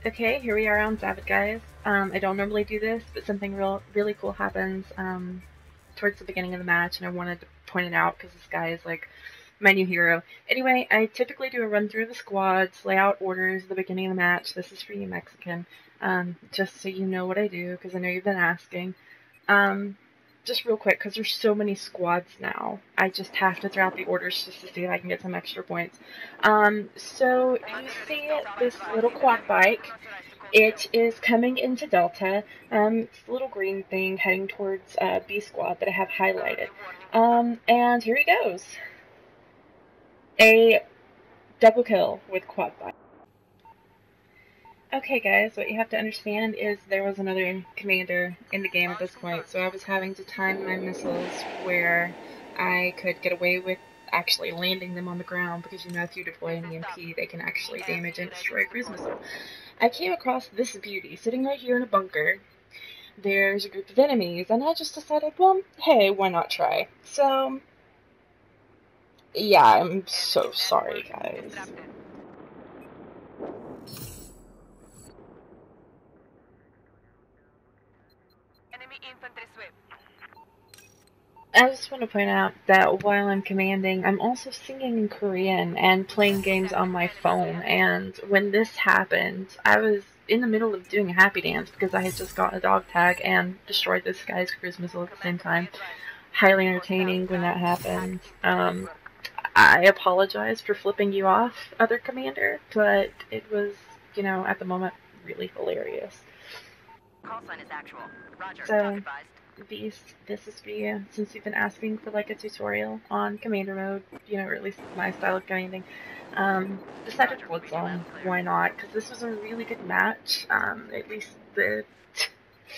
Okay, here we are on Sabbath, guys. I don't normally do this, but something really cool happens towards the beginning of the match, and I wanted to point it out because this guy is like my new hero. Anyway, I typically do a run through of the squads, lay out orders at the beginning of the match. This is for you, Mexican, just so you know what I do because I know you've been asking. Um, just real quick, because there's so many squads now, I just have to throw out the orders just to see if I can get some extra points. So you see this little quad bike. It is coming into Delta. It's a little green thing heading towards B squad that I have highlighted. And here he goes. A double kill with quad bike. Okay, guys, what you have to understand is there was another commander in the game at this point, so I was having to time my missiles where I could get away with actually landing them on the ground, because you know if you deploy an EMP, they can actually damage and destroy a cruise missile. I came across this beauty sitting right here in a bunker. There's a group of enemies, and I just decided, well, hey, why not try? So, yeah, I'm so sorry, guys. I just want to point out that while I'm commanding, I'm also singing in Korean and playing games on my phone, and when this happened, I was in the middle of doing a happy dance because I had just gotten a dog tag and destroyed this guy's cruise missile at the same time. Highly entertaining when that happened. I apologize for flipping you off, other commander, but it was, you know, at the moment, really hilarious. Call sign is actual. Roger. So, this is for you, since you've been asking for like a tutorial on commander mode, you know, or at least my style of commanding. Decided Blood Zone, why not? Because this was a really good match, at least the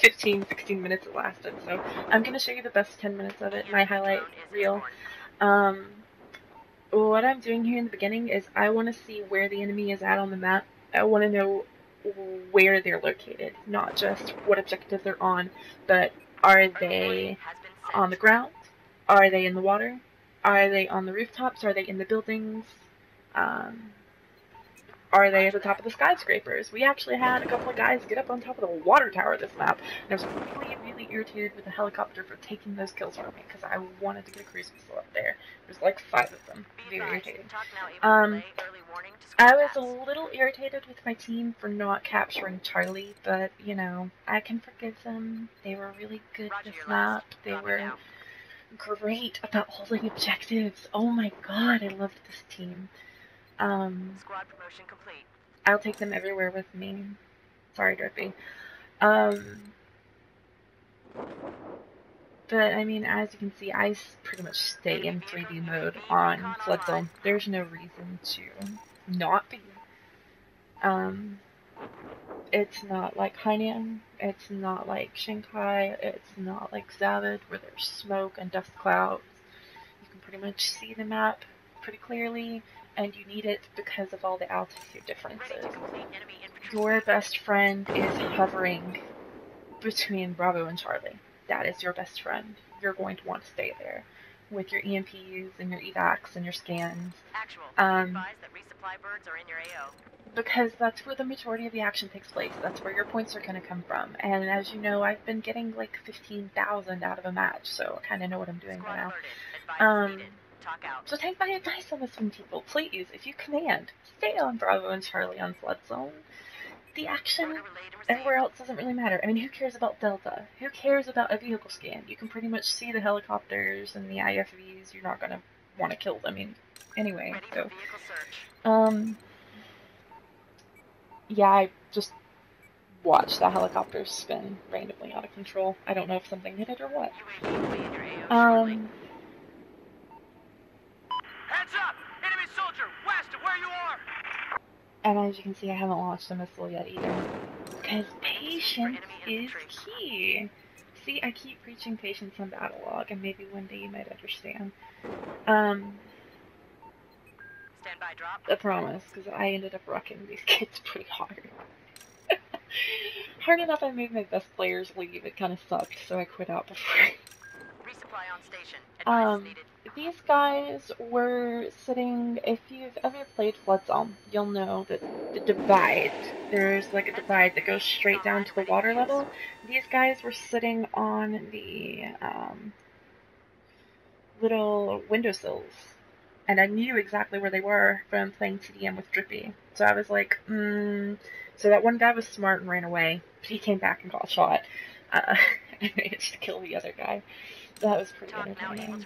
15, 16 minutes it lasted. So I'm going to show you the best 10 minutes of it, my highlight reel. What I'm doing here in the beginning is I want to see where the enemy is at on the map. I want to know where they're located, not just what objective they're on, but are they on the ground? Are they in the water? Are they on the rooftops? Are they in the buildings? Um, are they at the top of the skyscrapers? We actually had a couple of guys get up on top of the water tower this map, and I was really irritated with the helicopter for taking those kills from me because I wanted to get a cruise missile up there. There's like 5 of them. Very irritating. I was a little irritated with my team for not capturing Charlie, but you know, I can forgive them. They were really good this map. They were great about holding objectives. Oh my god, I loved this team. Squad promotion complete. I'll take them everywhere with me. Sorry, Drippy. But I mean, as you can see, I pretty much stay in 3D mode on Flood Zone. There's no reason to not be. It's not like Hainan, it's not like Shanghai, it's not like Zavid, where there's smoke and dust clouds. You can pretty much see the map pretty clearly, and you need it because of all the altitude differences. Your best friend is hovering between Bravo and Charlie. That is your best friend. You're going to want to stay there with your EMPs and your evacs and your scans. Actual. Advise that resupply birds are in your AO. Because that's where the majority of the action takes place. That's where your points are going to come from. And as you know, I've been getting like 15,000 out of a match, so I kind of know what I'm doing right now. So take my advice on this one, people. Please, if you command, stay on Bravo and Charlie on Flood Zone. The action everywhere else doesn't really matter. I mean, who cares about Delta? Who cares about a vehicle scan? You can pretty much see the helicopters and the IFVs. You're not going to want to kill them anyway. So, yeah, I just watched the helicopter spin randomly out of control. I don't know if something hit it or what. Heads up! Enemy soldier west of where you are! And as you can see, I haven't launched a missile yet either. Because patience is key. See, I keep preaching patience on battle log, and maybe one day you might understand. Stand by, drop. I promise, because I ended up wrecking these kids pretty hard. Hard enough I made my best players leave. It kind of sucked, so I quit out before. Resupply on station. Advice needed. These guys were sitting, if you've ever played Flood Zone, you'll know that the divide. There's like a divide that goes straight down to the water level. These guys were sitting on the little windowsills, and I knew exactly where they were from playing TDM with Drippy. So I was like, So that one guy was smart and ran away, but he came back and got shot. I managed to kill the other guy. That was pretty entertaining.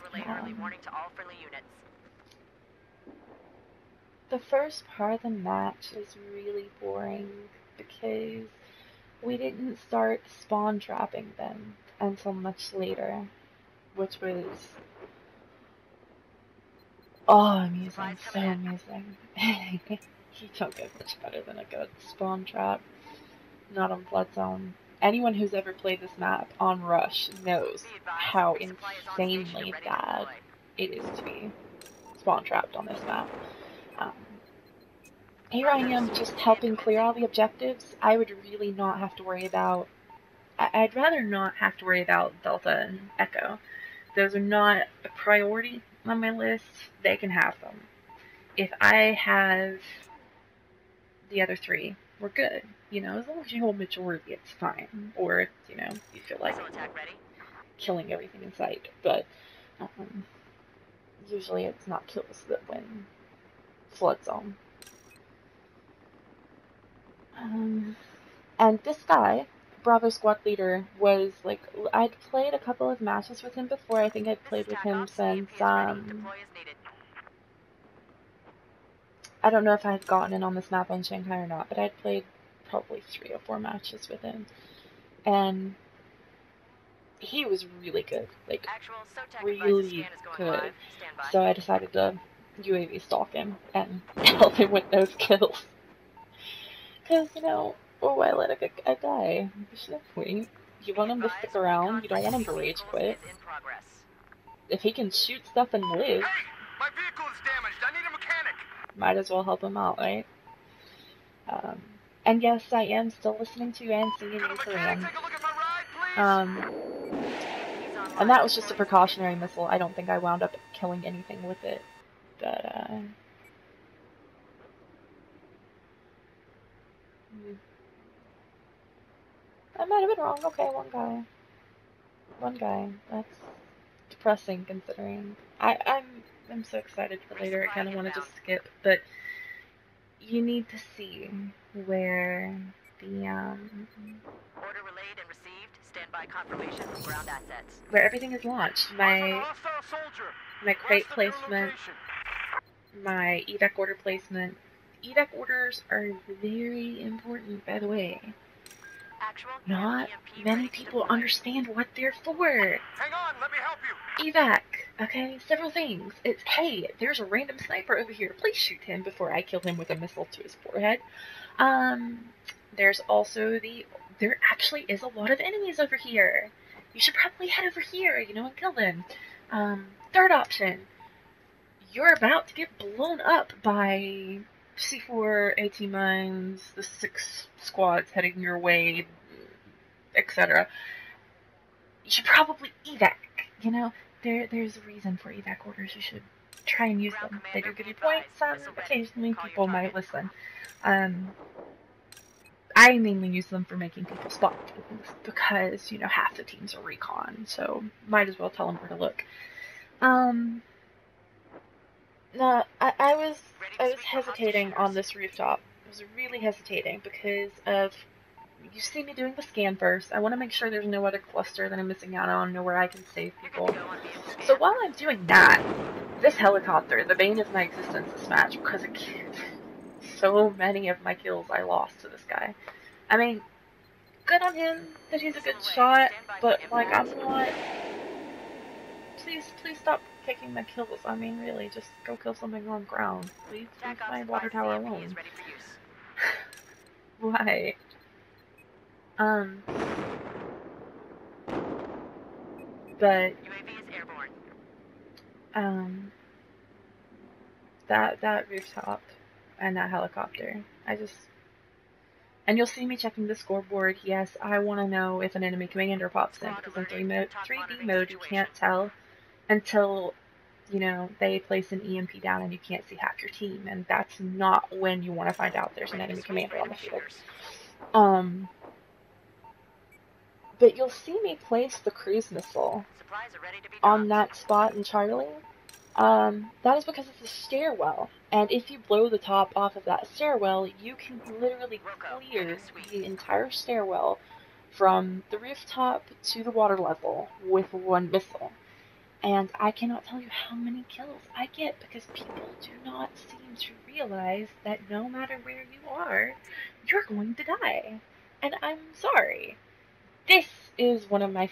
The first part of the match is really boring because we didn't start spawn trapping them until much later, which was amusing, so amusing. You don't get much better than a good spawn trap, not on Blood Zone. Anyone who's ever played this map on Rush knows how insanely bad it is to be spawn trapped on this map. Here I am just helping clear all the objectives. I would really not have to worry about... I'd rather not have to worry about Delta and Echo. Those are not a priority on my list. They can have them. If I have the other three, we're good. You know, as long as you hold majority, it's fine. Or, you know, you feel like killing everything in sight. But usually it's not kills that win Flood Zone. And this guy, Bravo Squad Leader, was like, I'd played a couple of matches with him before. I think I'd played with him since, I don't know if I had gotten in on this map on Shanghai or not, but I'd played probably 3 or 4 matches with him. And he was really good, like, really good. So I decided to UAV stalk him and help him with those kills. Because, you know, why let a guy? There's no point. You want him to stick around, you don't want him to rage quit. If he can shoot stuff and live, hey, my vehicle is damaged. I need a mechanic. Might as well help him out, right? And yes, I am still listening to and singing in Korean. And that was just a precautionary missile. I don't think I wound up killing anything with it. But, I might have been wrong. Okay, one guy. One guy. That's depressing considering. I'm so excited for later. I kind of want to just skip, but you need to see where the order relayed and received. Stand by confirmation from ground assets. Where everything is launched. My crate placement, my evac order placement. Evac orders are very important, by the way. Not many people understand what they're for. Hang on, let me help you. Evac, okay? Several things. It's, hey, there's a random sniper over here. Please shoot him before I kill him with a missile to his forehead. There's also there actually is a lot of enemies over here. You should probably head over here, you know, and kill them. Third option. You're about to get blown up by C4, AT mines, the 6 squads heading your way, etc. You should probably evac, you know? There's a reason for evac orders. You should try and use them. They do give you points, and occasionally people might listen. I mainly use them for making people spot things, because, you know, half the teams are recon, so might as well tell them where to look. No, I was hesitating on this rooftop. I was really hesitating because of, you see me doing the scan first. I want to make sure there's no other cluster that I'm missing out on, know where I can save people. So while I'm doing that, this helicopter, the bane of my existence this match, because it so many of my kills I lost to this guy. I mean, good on him that he's a good shot, but like, I'm not... Please stop taking my kills. I mean, really, just go kill something on ground. Leave my water tower alone. Why? But that rooftop and that helicopter, and you'll see me checking the scoreboard. Yes, I want to know if an enemy commander pops in, because in 3D mode you can't tell until you know, they place an EMP down and you can't see half your team, and that's not when you want to find out there's an enemy commander on the field. But you'll see me place the cruise missile on that spot in Charlie. That is because it's a stairwell, and if you blow the top off of that stairwell, you can literally clear the entire stairwell from the rooftop to the water level with one missile. And I cannot tell you how many kills I get because people do not seem to realize that no matter where you are, you're going to die. And I'm sorry. This is one of my...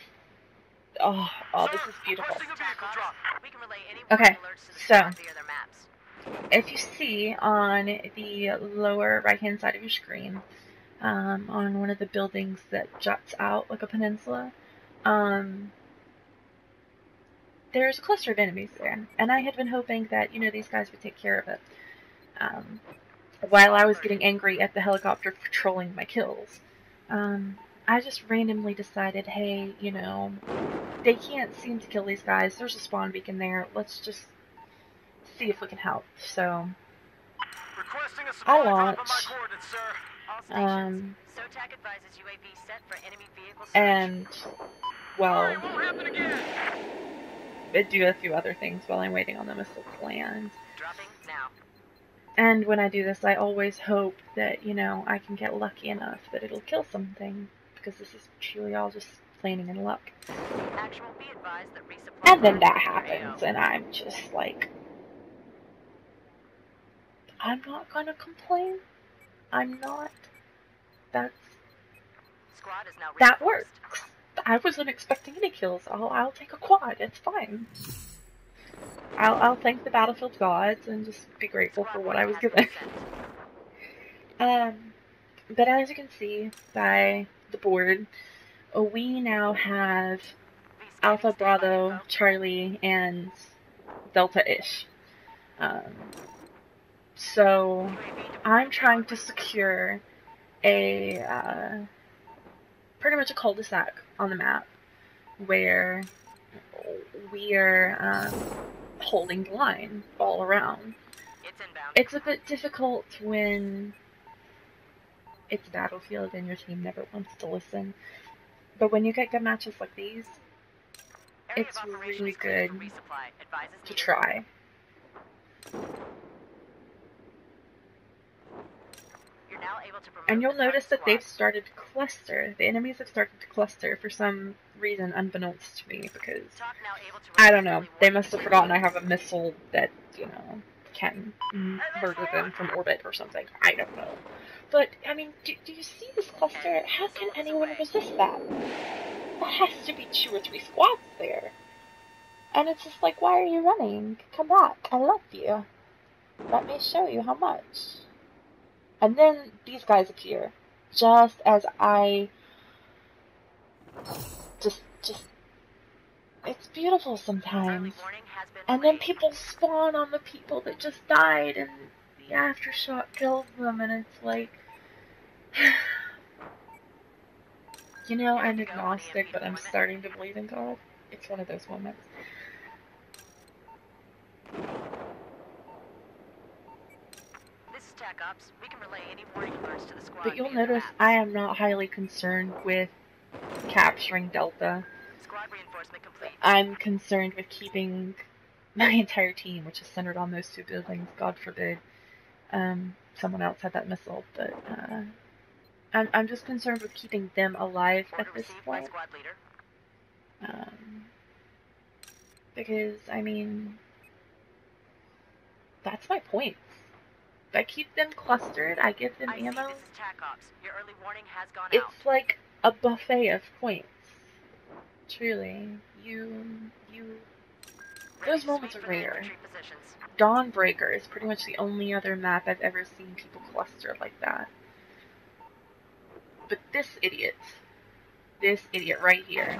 Oh, this is beautiful. Okay, so if you see on the lower right-hand side of your screen, on one of the buildings that juts out like a peninsula, there's a cluster of enemies there, and I had been hoping that, you know, these guys would take care of it. While I was getting angry at the helicopter patrolling my kills, I just randomly decided, hey, you know, they can't seem to kill these guys. There's a spawn beacon there. Let's just see if we can help. So I launch, and well, I do a few other things while I'm waiting on the missile to land. And when I do this, I always hope that, you know, I can get lucky enough that it'll kill something, because this is truly all just planning and luck. And then that happens, and I'm just like, I'm not gonna complain. I'm not. That works. I wasn't expecting any kills. I'll take a quad. It's fine. I'll thank the battlefield gods and just be grateful for what I was given. But as you can see by the board, we now have Alpha, Bravo, Charlie, and Delta-ish. So I'm trying to secure a pretty much a cul-de-sac on the map where we are holding the line all around. It's a bit difficult when it's a battlefield and your team never wants to listen, but when you get good matches like these, it's really good to try. And you'll notice that they've started to cluster. The enemies have started to cluster for some reason unbeknownst to me, because, I don't know, they must have forgotten I have a missile that, you know, can murder them from orbit or something. I don't know. But, I mean, do you see this cluster? How can anyone resist that? That has to be 2 or 3 squads there. And it's just like, why are you running? Come back. I love you. Let me show you how much. And then these guys appear, just as I just, it's beautiful sometimes. And then people spawn on the people that just died, and the aftershock kills them, and it's like, you know, I'm agnostic, but I'm starting to believe in God. It's one of those moments. But you'll notice I am not highly concerned with capturing Delta. I'm concerned with keeping my entire team, which is centered on those 2 buildings. God forbid someone else had that missile, but I'm just concerned with keeping them alive at this point. Because, I mean, that's my point. I keep them clustered, I give them ammo. It's like a buffet of points. Truly. Those moments are rare. Dawnbreaker is pretty much the only other map I've ever seen people cluster like that. But this idiot right here.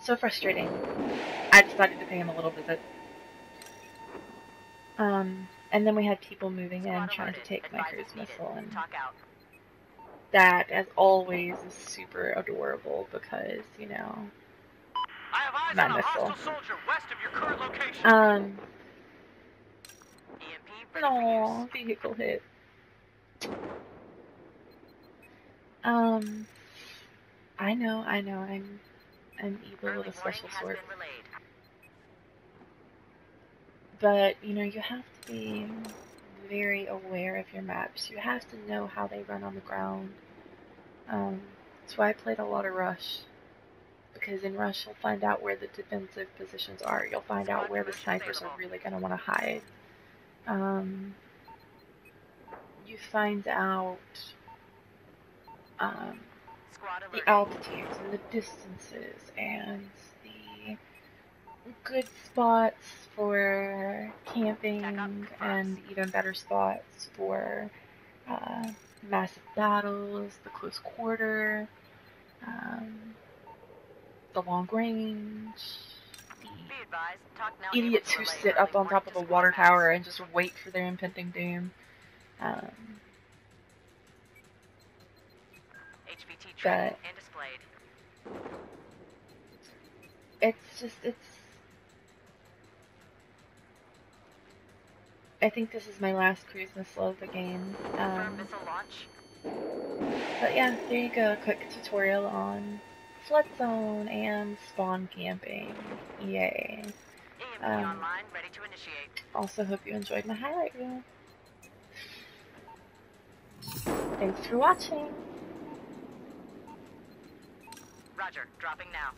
So frustrating. I decided to pay him a little visit. And then we had people moving in trying to take my cruise missile, and that, as always, is super adorable because, you know, Eyes not on a missile. hostile soldier west of your current location. EMP ready for No, use. vehicle hit. I know, I'm evil with Early a warning special has sword. been relayed. But, you know, you have to be very aware of your maps. You have to know how they run on the ground. That's why I played a lot of Rush. Because in Rush, you'll find out where the defensive positions are. You'll find out where the snipers are really going to want to hide. You find out the altitudes and the distances and the good spots for camping and even better spots for massive battles, the close quarter, the long range, the idiots who sit up on top of a water tower and just wait for their impending doom. But I think this is my last cruise missile of the game. But yeah, there you go, a quick tutorial on flood zone and spawn camping. Yay. Also hope you enjoyed my highlight reel. Thanks for watching. Roger, dropping now.